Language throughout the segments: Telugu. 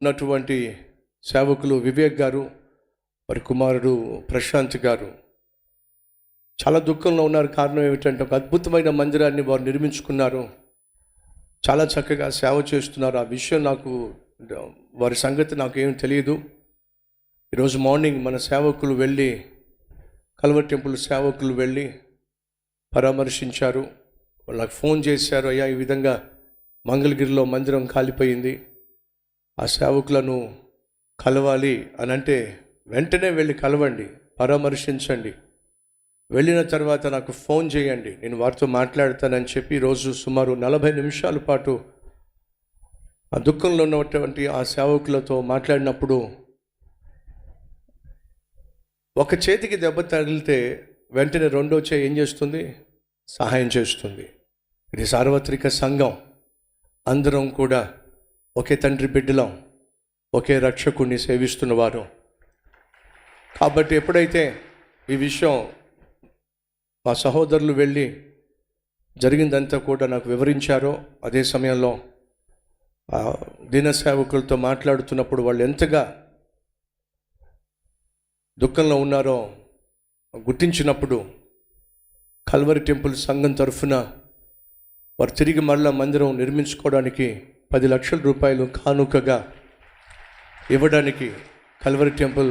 ఉన్నటువంటి సేవకులు వివేక్ గారు, వారి కుమారుడు ప్రశాంత్ గారు చాలా దుఃఖంలో ఉన్నారు. కారణం ఏమిటంటే ఒక అద్భుతమైన మందిరాన్ని వారు నిర్మించుకున్నారు. చాలా చక్కగా సేవ చేస్తున్నారు. ఆ విషయం నాకు, వారి సంగతి నాకు ఏం తెలియదు. ఈరోజు మార్నింగ్ మన సేవకులు వెళ్ళి, కల్వర్ టెంపుల్ సేవకులు వెళ్ళి పరామర్శించారు. వాళ్ళకి ఫోన్ చేశారు, అయ్యా ఈ విధంగా మంగళగిరిలో మందిరం కాలిపోయింది, ఆ సేవకులను కలవాలి అని అంటే వెంటనే వెళ్ళి కలవండి, పరామర్శించండి, వెళ్ళిన తర్వాత నాకు ఫోన్ చేయండి, నేను వారితో మాట్లాడతానని చెప్పి ఈరోజు సుమారు 40 నిమిషాల పాటు ఆ దుఃఖంలో ఉన్నటువంటి ఆ సేవకులతో మాట్లాడినప్పుడు, ఒక చేతికి దెబ్బ తగిలితే వెంటనే రెండో చేయి ఏం చేస్తుంది? సహాయం చేస్తుంది. ఇది సార్వత్రిక సంఘం, అందరం కూడా ఒకే తండ్రి బిడ్డలం, ఒకే రక్షకుడిని సేవిస్తున్నవారు. కాబట్టి ఎప్పుడైతే ఈ విషయం మా సహోదరులు వెళ్ళి జరిగిందంతా కూడా నాకు వివరించారో, అదే సమయంలో దీన సేవకులతో మాట్లాడుతున్నప్పుడు వాళ్ళు ఎంతగా దుఃఖంలో ఉన్నారో గుర్తించినప్పుడు, కల్వరి టెంపుల్ సంఘం తరఫున వారు తిరిగి మరలా మందిరం నిర్మించుకోవడానికి 10 లక్షల రూపాయలు కానుకగా ఇవ్వడానికి కల్వరి టెంపుల్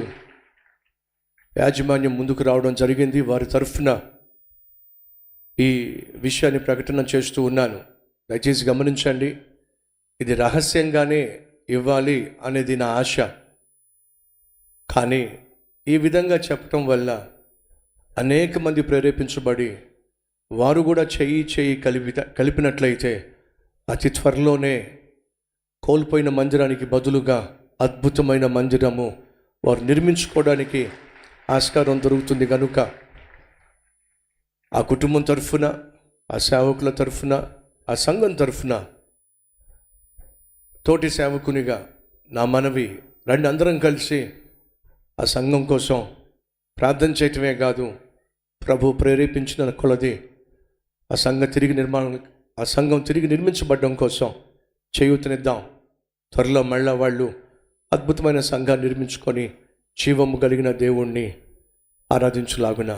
యాజమాన్యం ముందుకు రావడం జరిగింది. వారి తరఫున ఈ విషయాన్ని ప్రకటన చేస్తూ ఉన్నాను. దయచేసి గమనించండి, ఇది రహస్యంగానే ఇవ్వాలి అనేది నా ఆశ. కానీ ఈ విధంగా చెప్పటం వల్ల అనేక మంది ప్రేరేపించబడి వారు కూడా చెయ్యి కలిపినట్లయితే అతి త్వరలోనే కోల్పోయిన మందిరానికి బదులుగా అద్భుతమైన మందిరము వారు నిర్మించుకోవడానికి ఆస్కారం దొరుకుతుంది. కనుక ఆ కుటుంబం తరఫున, ఆ సేవకుల తరఫున, ఆ సంఘం తరఫున తోటి సేవకునిగా నా మనవి, రండి అందరం కలిసి ఆ సంఘం కోసం ప్రార్థన చేయటమే కాదు, ప్రభు ప్రేరేపించిన కొలది ఆ సంఘం తిరిగి నిర్మించబడడం కోసం చేయూతనిద్దాం. త్వరలో మళ్ళా వాళ్ళు అద్భుతమైన సంఘాన్ని నిర్మించుకొని జీవము కలిగిన దేవుణ్ణి ఆరాధించులాగున